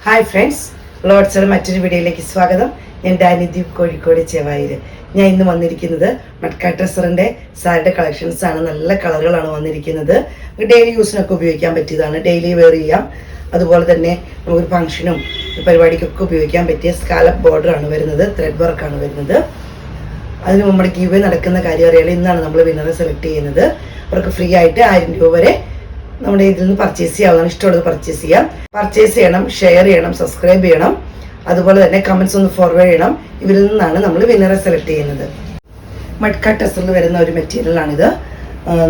Hi friends, ലോഡ്സിലെ മറ്റൊരു വീഡിയോയിലേക്ക് സ്വാഗതം. ഞാൻ ഡാനിദീപ്, കോഴിക്കോട് ചെവായൂർ. ഞാൻ ഇന്ന് വന്നിരിക്കുന്നത് മട്ക ടെസറിൻ്റെ സാരിയുടെ കളക്ഷൻസ് ആണ്. നല്ല കളറുകളാണ് വന്നിരിക്കുന്നത്. ഡെയിലി യൂസിനൊക്കെ ഉപയോഗിക്കാൻ പറ്റിയതാണ്. ഡെയിലി വെയർ ചെയ്യാം. അതുപോലെ തന്നെ നമുക്കൊരു ഫംഗ്ഷനും പരിപാടിക്കൊക്കെ ഉപയോഗിക്കാൻ പറ്റിയ സ്കാലപ്പ് ബോർഡർ ആണ് വരുന്നത്. ത്രെഡ് വർക്കാണ് വരുന്നത്. അതിന് നമ്മുടെ ഗീവ് നടക്കുന്ന കാര്യം അറിയാലോ. ഇന്നാണ് നമ്മൾ വിന്നറെ സെലക്ട് ചെയ്യുന്നത്. അവർക്ക് ഫ്രീ ആയിട്ട് 1000 രൂപ വരെ നമ്മുടെ ഇതിൽ നിന്ന് പർച്ചേസ് ചെയ്യാവുന്നതാണ്. ഇഷ്ടമുള്ളത് പർച്ചേസ് ചെയ്യാം. പർച്ചേസ് ചെയ്യണം, ഷെയർ ചെയ്യണം, സബ്സ്ക്രൈബ് ചെയ്യണം. അതുപോലെ തന്നെ കമൻസ് ഒന്ന് ഫോർവേഡ് ചെയ്യണം. ഇവരിൽ നിന്നാണ് നമ്മൾ വിന്നറെ സെലക്ട് ചെയ്യുന്നത്. മട്ക ടെസറിൽ വരുന്ന ഒരു മെറ്റീരിയലാണിത്.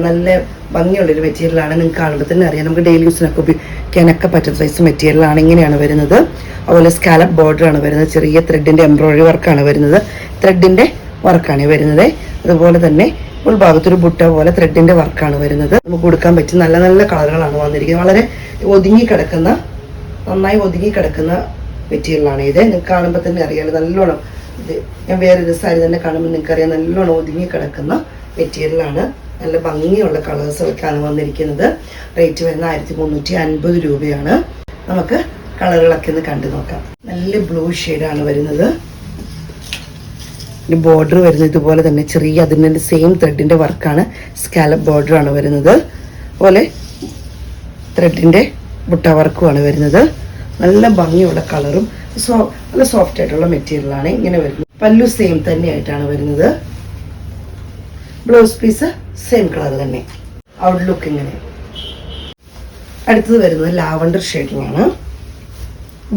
നല്ല ഭംഗിയുള്ളൊരു മെറ്റീരിയലാണ്. നിങ്ങൾക്ക് കാണുമ്പോൾ തന്നെ അറിയാം. നമുക്ക് ഡെയിലി യൂസിനൊക്കെ ഉപയോഗിക്കാനൊക്കെ പറ്റുന്ന സൈസ് മെറ്റീരിയലാണ്. ഇങ്ങനെയാണ് വരുന്നത്. അതുപോലെ സ്കാലപ്പ് ബോർഡറാണ് വരുന്നത്. ചെറിയ ത്രെഡിൻ്റെ എംബ്രോയിഡറി വർക്കാണ് വരുന്നത്. ത്രെഡിൻ്റെ വർക്കാണ് വരുന്നത്. അതുപോലെ തന്നെ ഉൾഭാഗത്തൊരു ബുട്ട പോലെ ത്രെഡിന്റെ വർക്കാണ് വരുന്നത്. നമുക്ക് കൊടുക്കാൻ പറ്റിയ നല്ല നല്ല കളറുകളാണ് വന്നിരിക്കുന്നത്. വളരെ നന്നായി ഒതുങ്ങി കിടക്കുന്ന മെറ്റീരിയലാണ് ഇത്. നിങ്ങൾക്ക് കാണുമ്പോൾ തന്നെ അറിയാലോ. നല്ലോണം ഇത് ഞാൻ വേറൊരു സാരി തന്നെ കാണുമ്പോൾ നിങ്ങൾക്ക് അറിയാം. നല്ലോണം ഒതുങ്ങി കിടക്കുന്ന മെറ്റീരിയലാണ്. നല്ല ഭംഗിയുള്ള കളേഴ്സൊക്കെയാണ് വന്നിരിക്കുന്നത്. റേറ്റ് വരുന്ന 1350 രൂപയാണ്. നമുക്ക് കളറുകളൊക്കെ ഒന്ന് കണ്ടു നോക്കാം. നല്ല ബ്ലൂ ഷെയ്ഡാണ് വരുന്നത്. ബോർഡർ വരുന്നത് ഇതുപോലെ തന്നെ ചെറിയ അതിൻ്റെ സെയിം ത്രെഡിന്റെ വർക്കാണ്. സ്കാലപ്പ് ബോർഡറാണ് വരുന്നത്. അതുപോലെ ത്രെഡിന്റെ ബുട്ട വർക്കുമാണ് വരുന്നത്. നല്ല ഭംഗിയുള്ള കളറും നല്ല സോഫ്റ്റ് ആയിട്ടുള്ള മെറ്റീരിയലാണ് ഇങ്ങനെ വരുന്നത്. പല്ലു സെയിം തന്നെയായിട്ടാണ് വരുന്നത്. ബ്ലൗസ് പീസ് സെയിം കളർ തന്നെ. ഔട്ട്ലുക്ക് ഇങ്ങനെ. അടുത്തത് വരുന്നത് ലാവണ്ടർ ഷെയ്ഡിലാണ്.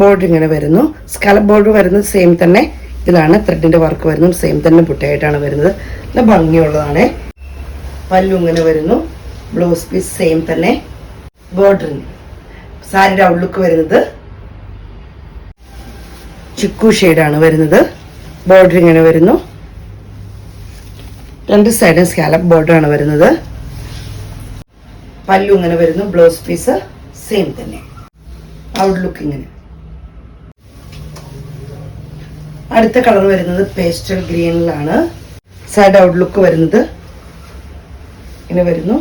ബോർഡർ ഇങ്ങനെ വരുന്നു. സ്കാലപ്പ് ബോർഡർ വരുന്നത് സെയിം തന്നെ. ഇതിലാണ് ത്രെഡിന്റെ വർക്ക് വരുന്നത്. സെയിം തന്നെ പുട്ടയായിട്ടാണ് വരുന്നത്. നല്ല ഭംഗിയുള്ളതാണ്. പല്ലു ഇങ്ങനെ വരുന്നു. ബ്ലൗസ് പീസ് സെയിം തന്നെ. ബോർഡറിന് സാരിയുടെ ഔട്ട്ലുക്ക് വരുന്നത് ചിക്കു ഷെയ്ഡാണ് വരുന്നത്. ബോർഡർ ഇങ്ങനെ വരുന്നു. രണ്ട് സൈഡും സ്കാലപ്പ് ബോർഡറാണ് വരുന്നത്. പല്ലു ഇങ്ങനെ വരുന്നു. ബ്ലൗസ് പീസ് സെയിം തന്നെ. ഔട്ട്ലുക്ക് ഇങ്ങനെ. അടുത്ത കളർ വരുന്നത് പേസ്റ്റൽ ഗ്രീനിലാണ്. സൈഡ് ഔട്ട്ലുക്ക് വരുന്നത് ഇങ്ങനെ വരുന്നു.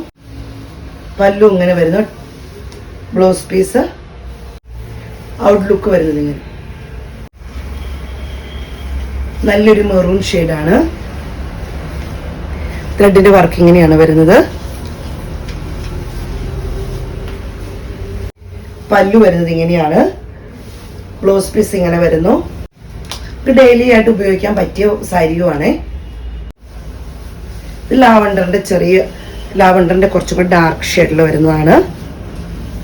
പല്ലു ഇങ്ങനെ വരുന്നു. ബ്ലൗസ് പീസ് ഔട്ട്ലുക്ക് വരുന്നത് ഇങ്ങനെ. നല്ലൊരു മെറൂൺ ഷെയ്ഡാണ്. ത്രെഡിന്റെ വർക്ക് ഇങ്ങനെയാണ് വരുന്നത്. പല്ലു വരുന്നത് ഇങ്ങനെയാണ്. ബ്ലൗസ് പീസ് ഇങ്ങനെ വരുന്നു. ഡെയിലി ആയിട്ട് ഉപയോഗിക്കാൻ പറ്റിയ സാരിയുമാണ്. ലാവണ്ടറിന്റെ കുറച്ചും കൂടെ ഡാർക്ക് ഷെയ്ഡിൽ വരുന്നതാണ്.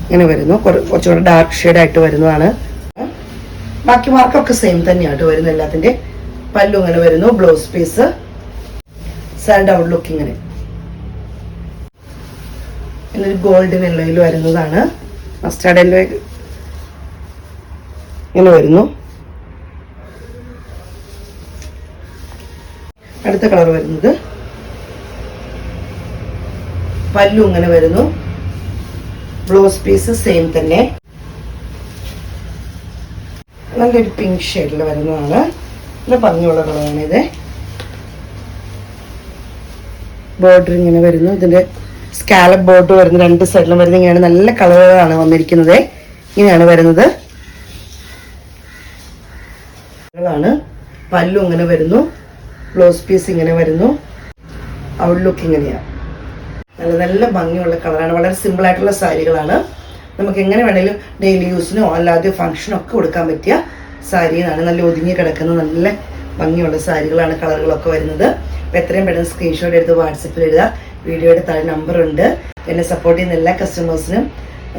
ഇങ്ങനെ വരുന്നു. കുറച്ചും കൂടെ ഡാർക്ക് ഷെയ്ഡായിട്ട് വരുന്നതാണ്. ബാക്കി മാർക്കൊക്കെ സെയിം തന്നെയായിട്ട് വരുന്നത് എല്ലാത്തിന്റെ. പല്ലു ഇങ്ങനെ വരുന്നു. ബ്ലൗസ് പീസ് സൈഡ് ഔട്ട്ലുക്ക് ഇങ്ങനെ. ഇതൊരു ഗോൾഡൻ യെല്ലോയിൽ വരുന്നതാണ്. മസ്റ്റാർഡ് യെല്ലോ ഇങ്ങനെ വരുന്നു. അടുത്ത കളർ വരുന്നത് പല്ലു ഇങ്ങനെ വരുന്നു. ബ്ലൗസ് പീസ് സെയിം തന്നെ. നല്ലൊരു പിങ്ക് ഷെയ്ഡിൽ വരുന്നതാണ്. നല്ല ഭംഗിയുള്ള കളറാണ് ഇത്. ബോർഡർ ഇങ്ങനെ വരുന്നു. ഇതിന്റെ സ്കാലപ്പ് ബോർഡർ വരുന്നത് രണ്ട് സൈഡിലും വരുന്നത് ഇങ്ങനെയാണ്. നല്ല കളറുകളാണ് വന്നിരിക്കുന്നത്. ഇങ്ങനെയാണ് വരുന്നത്. പല്ലു ഇങ്ങനെ വരുന്നു. ബ്ലൗസ് പീസ് ഇങ്ങനെ വരുന്നു. ഔട്ട്ലുക്ക് ഇങ്ങനെയാണ്. നല്ല നല്ല ഭംഗിയുള്ള കളറാണ്. വളരെ സിമ്പിൾ ആയിട്ടുള്ള സാരികളാണ്. നമുക്ക് എങ്ങനെ വേണമെങ്കിലും ഡെയിലി യൂസിനോ അല്ലാതെ ഫംഗ്ഷനോ ഒക്കെ കൊടുക്കാൻ പറ്റിയ സാരികളാണ്. നല്ല ഒതുങ്ങി കിടക്കുന്ന നല്ല ഭംഗിയുള്ള സാരികളാണ്. കളറുകളൊക്കെ വരുന്നത്. അപ്പോൾ എത്രയും പെട്ടെന്ന് സ്ക്രീൻഷോട്ട് എടുത്ത് വാട്സപ്പിൽ ഇടുക. വീഡിയോയുടെ താഴെ നമ്പറുണ്ട്. എന്നെ സപ്പോർട്ട് ചെയ്യുന്ന എല്ലാ കസ്റ്റമേഴ്സിനും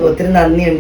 ഒത്തിരി നന്ദിയുണ്ട്.